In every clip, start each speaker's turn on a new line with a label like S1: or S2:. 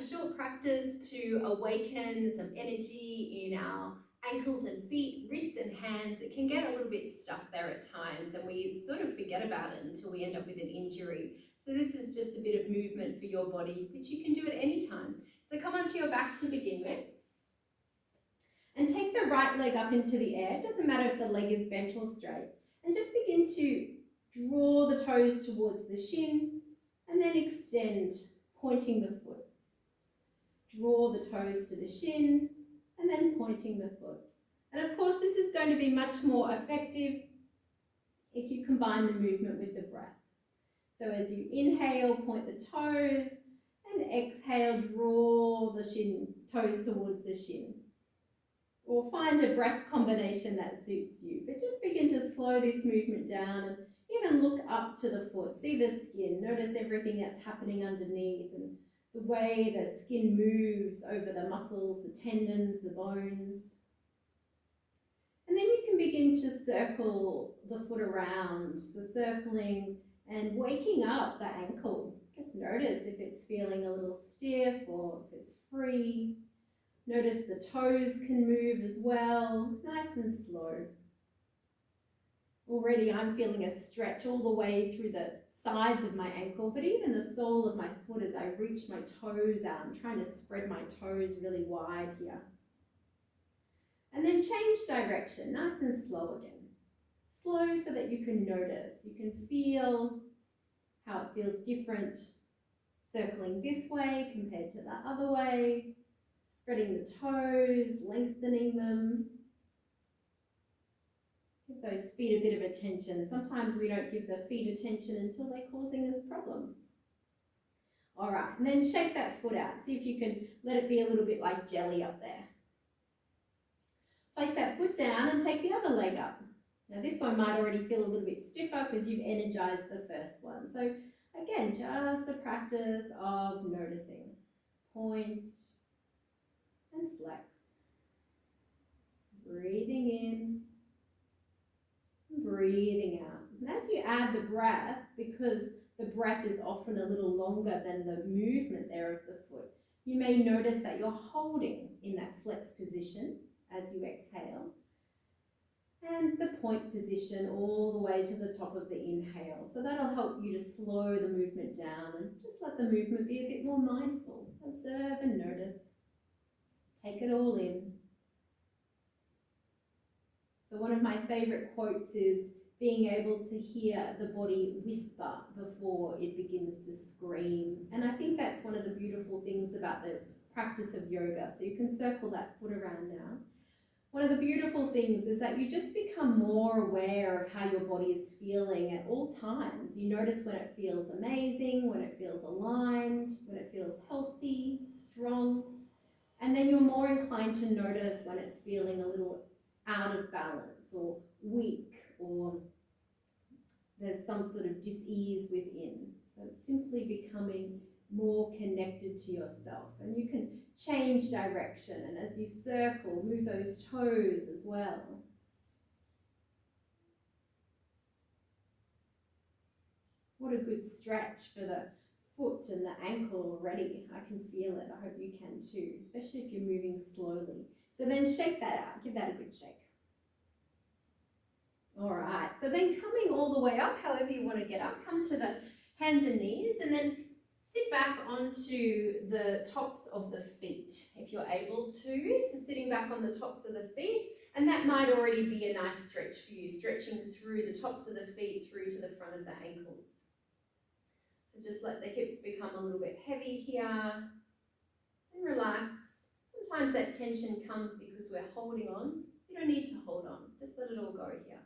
S1: a short practice to awaken some energy in our ankles and feet, wrists and hands. It can get a little bit stuck there at times and we sort of forget about it until we end up with an injury. So this is just a bit of movement for your body, which you can do at any time. So come onto your back to begin with. And take the right leg up into the air. It doesn't matter if the leg is bent or straight. And just begin to draw the toes towards the shin and then extend, pointing the foot. Draw the toes to the shin and then pointing the foot. And of course, this is going to be much more effective if you combine the movement with the breath. So as you inhale, point the toes, and exhale, draw the toes towards the shin. Or find a breath combination that suits you. But just begin to slow this movement down and even look up to the foot. See the skin. Notice everything that's happening underneath and the way the skin moves over the muscles, the tendons, the bones. And then you can begin to circle the foot around. So circling and waking up the ankle. Just notice if it's feeling a little stiff or if it's free. Notice the toes can move as well, nice and slow. Already I'm feeling a stretch all the way through the sides of my ankle, but even the sole of my foot as I reach my toes out. I'm trying to spread my toes really wide here. And then change direction, nice and slow again. Slow so that you can notice, you can feel how it feels different circling this way compared to the other way. Spreading the toes, lengthening them. Give those feet a bit of attention. Sometimes we don't give the feet attention until they're causing us problems. All right, and then shake that foot out. See if you can let it be a little bit like jelly up there. Place that foot down and take the other leg up. Now this one might already feel a little bit stiffer because you've energized the first one. So again, just a practice of noticing. Point and flex. Breathing in, breathing out. And as you add the breath, because the breath is often a little longer than the movement there of the foot, you may notice that you're holding in that flex position as you exhale. And the point position all the way to the top of the inhale. So that'll help you to slow the movement down and just let the movement be a bit more mindful. Observe and notice. Take it all in. So one of my favorite quotes is being able to hear the body whisper before it begins to scream. And I think that's one of the beautiful things about the practice of yoga. So you can circle that foot around now. One of the beautiful things is that you just become more aware of how your body is feeling at all times. You notice when it feels amazing, when it feels aligned, when it feels healthy, strong. And then you're more inclined to notice when it's feeling a little out of balance or weak or there's some sort of dis-ease within. So it's simply becoming more connected to yourself. And you can change direction, and as you circle, move those toes as well. What a good stretch for the foot and the ankle already. I can feel it. I hope you can too, especially if you're moving slowly. So then shake that out. Give that a good shake. All right. So then coming all the way up, however you want to get up, come to the hands and knees and then sit back onto the tops of the feet if you're able to. So sitting back on the tops of the feet, and that might already be a nice stretch for you, stretching through the tops of the feet through to the front of the ankles. So just let the hips become a little bit heavy here and relax. Sometimes that tension comes because we're holding on. You don't need to hold on, just let it all go here.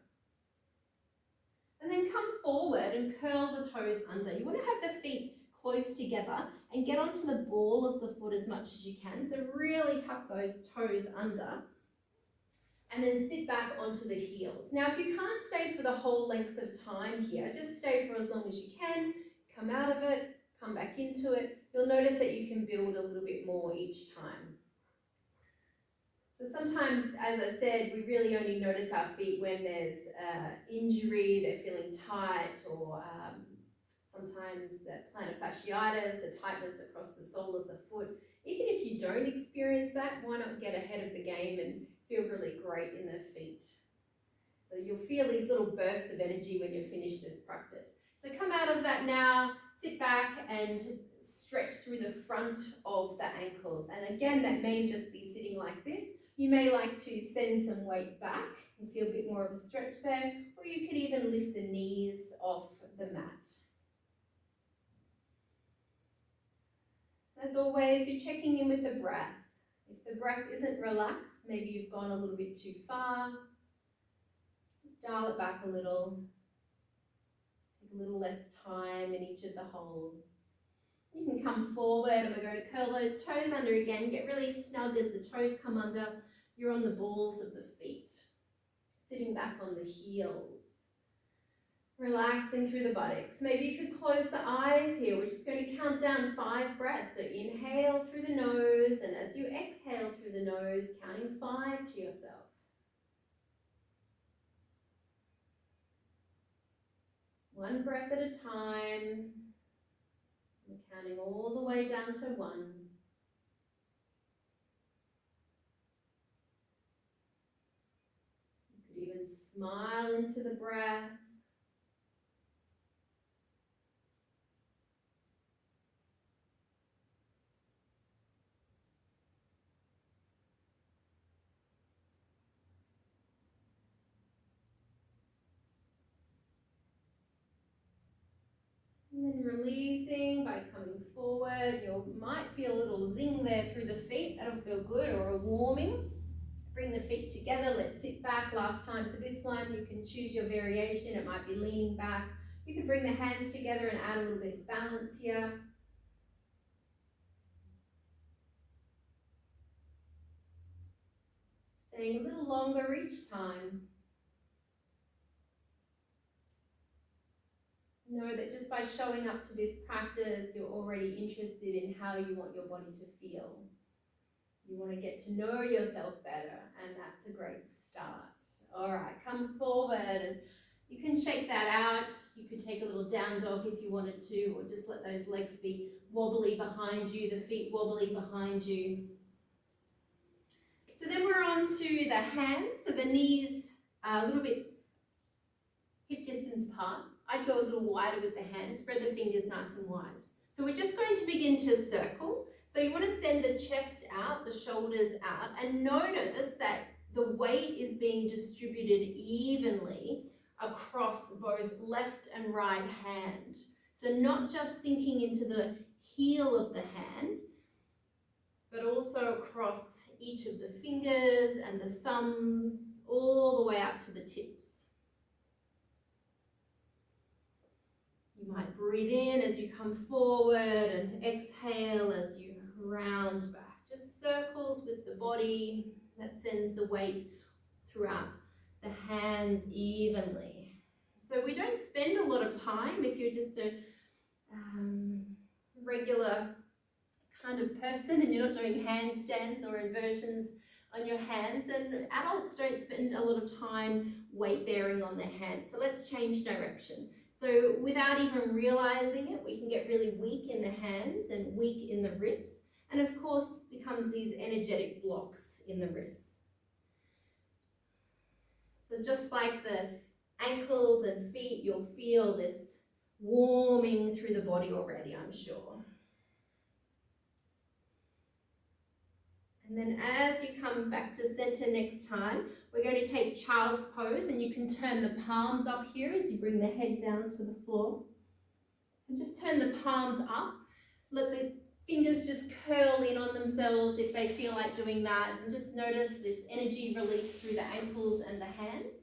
S1: And then come forward and curl the toes under. You want to have the feet close together and get onto the ball of the foot as much as you can. So really tuck those toes under and then sit back onto the heels. Now, if you can't stay for the whole length of time here, just stay for as long as you can. Come out of it, come back into it. You'll notice that you can build a little bit more each time. So sometimes, as I said, we really only notice our feet when there's injury, they're feeling tight, or sometimes the plantar fasciitis, the tightness across the sole of the foot. Even if you don't experience that, why not get ahead of the game and feel really great in the feet? So you'll feel these little bursts of energy when you finish this practice. So come out of that now, sit back and stretch through the front of the ankles. And again, that may just be sitting like this. You may like to send some weight back and feel a bit more of a stretch there, or you could even lift the knees off the mat. As always, you're checking in with the breath. If the breath isn't relaxed, maybe you've gone a little bit too far, just dial it back a little. Take a little less time in each of the holds. You can come forward and we're going to curl those toes under again. Get really snug as the toes come under. You're on the balls of the feet, sitting back on the heels. Relaxing through the buttocks. Maybe you could close the eyes here. We're just going to count down 5 breaths. So inhale through the nose, and as you exhale through the nose, counting 5 to yourself. One breath at a time. And counting all the way down to 1. You could even smile into the breath. And then releasing by coming forward. You might feel a little zing there through the feet. That'll feel good, or a warming. Bring the feet together. Let's sit back. Last time for this one. You can choose your variation. It might be leaning back. You can bring the hands together and add a little bit of balance here. Staying a little longer each time. Know that just by showing up to this practice, you're already interested in how you want your body to feel. You want to get to know yourself better, and that's a great start. All right, come forward, and you can shake that out. You could take a little down dog if you wanted to, or just let those legs be wobbly behind you, the feet wobbly behind you. So then we're on to the hands. So the knees are a little bit hip distance apart. I'd go a little wider with the hands, spread the fingers nice and wide. So we're just going to begin to circle. So you want to send the chest out, the shoulders out, and notice that the weight is being distributed evenly across both left and right hand. So not just sinking into the heel of the hand, but also across each of the fingers and the thumbs, all the way out to the tips. You might breathe in as you come forward and exhale as you round back. Just circles with the body that sends the weight throughout the hands evenly. So we don't spend a lot of time if you're just a regular kind of person and you're not doing handstands or inversions on your hands, and adults don't spend a lot of time weight bearing on their hands. So let's change direction. So without even realizing it, we can get really weak in the hands and weak in the wrists, and of course becomes these energetic blocks in the wrists. So just like the ankles and feet, you'll feel this warming through the body already, I'm sure. And then as you come back to center next time, we're going to take child's pose, and you can turn the palms up here as you bring the head down to the floor. So just turn the palms up. Let the fingers just curl in on themselves if they feel like doing that. And just notice this energy release through the ankles and the hands.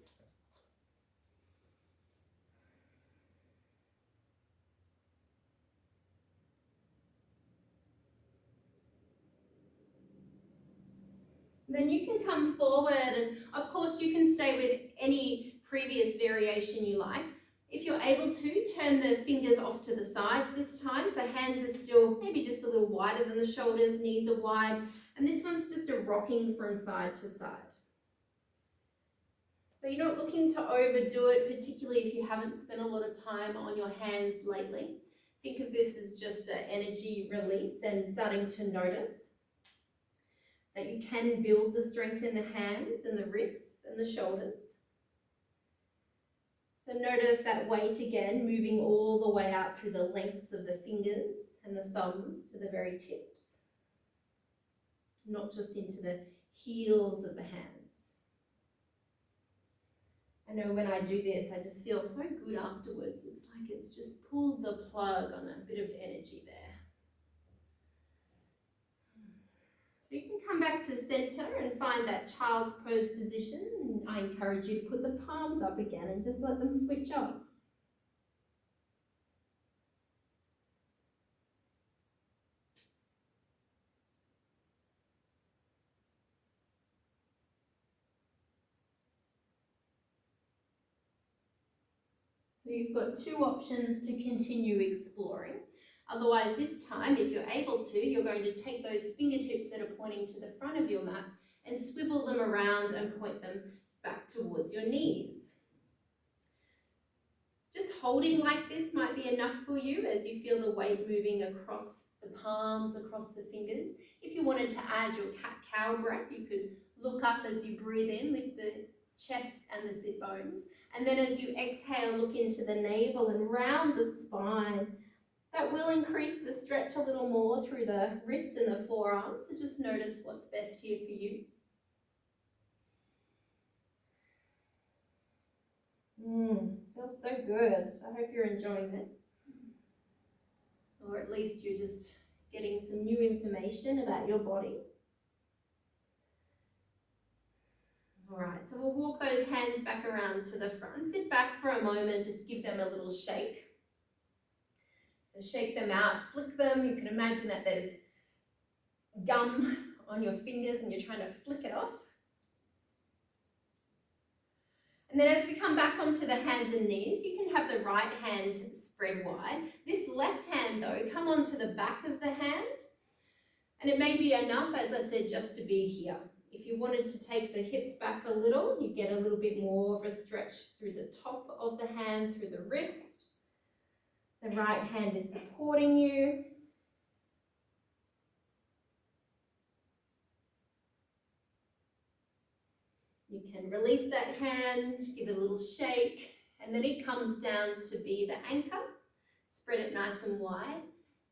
S1: Then you can come forward, and of course you can stay with any previous variation you like. If you're able to, turn the fingers off to the sides this time, so hands are still maybe just a little wider than the shoulders, knees are wide, and this one's just a rocking from side to side. So you're not looking to overdo it, particularly if you haven't spent a lot of time on your hands lately. Think of this as just an energy release and starting to notice that you can build the strength in the hands and the wrists and the shoulders. So notice that weight again, moving all the way out through the lengths of the fingers and the thumbs to the very tips, not just into the heels of the hands. I know when I do this, I just feel so good afterwards. It's like it's just pulled the plug on a bit of energy there. So you can come back to center and find that child's pose position. And I encourage you to put the palms up again and just let them switch off. So you've got two options to continue exploring. Otherwise, this time, if you're able to, you're going to take those fingertips that are pointing to the front of your mat and swivel them around and point them back towards your knees. Just holding like this might be enough for you as you feel the weight moving across the palms, across the fingers. If you wanted to add your cat-cow breath, you could look up as you breathe in, lift the chest and the sit bones. And then as you exhale, look into the navel and round the spine. That will increase the stretch a little more through the wrists and the forearms. So just notice what's best here for you. Feels so good. I hope you're enjoying this. Or at least you're just getting some new information about your body. All right, so we'll walk those hands back around to the front. Sit back for a moment and just give them a little shake. So shake them out, flick them. You can imagine that there's gum on your fingers and you're trying to flick it off. And then as we come back onto the hands and knees, you can have the right hand spread wide. This left hand though, come onto the back of the hand. And it may be enough, as I said, just to be here. If you wanted to take the hips back a little, you get a little bit more of a stretch through the top of the hand, through the wrist. The right hand is supporting you. You can release that hand, give it a little shake, and then it comes down to be the anchor. Spread it nice and wide.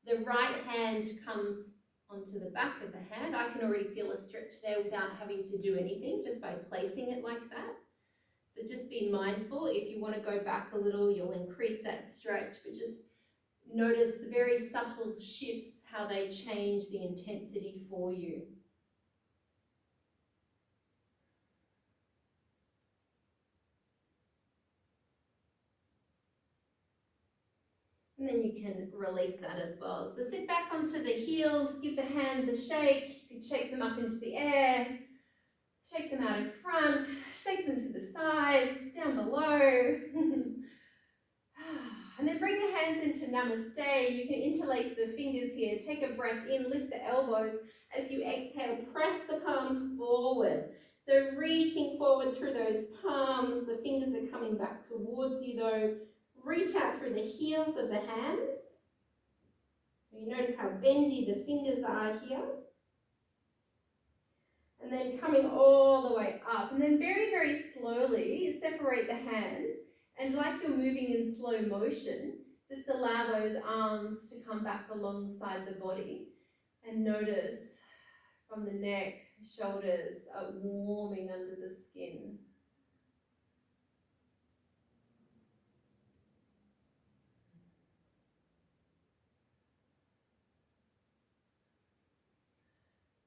S1: The right hand comes onto the back of the hand. I can already feel a stretch there without having to do anything, just by placing it like that. So just be mindful. If you want to go back a little, you'll increase that stretch, but just notice the very subtle shifts, how they change the intensity for you. And then you can release that as well. So sit back onto the heels, give the hands a shake. You can shake them up into the air, shake them out in front, shake them to the sides, down below. And then bring the hands into namaste. You can interlace the fingers here. Take a breath in, lift the elbows. As you exhale, press the palms forward. So reaching forward through those palms. The fingers are coming back towards you though. Reach out through the heels of the hands. So you notice how bendy the fingers are here. And then coming all the way up. And then very, very slowly separate the hands. And like you're moving in slow motion, just allow those arms to come back alongside the body. And notice from the neck, shoulders are warming under the skin.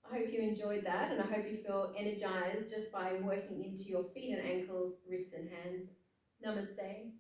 S1: I hope you enjoyed that, and I hope you feel energized just by working into your feet and ankles, wrists and hands. Namaste.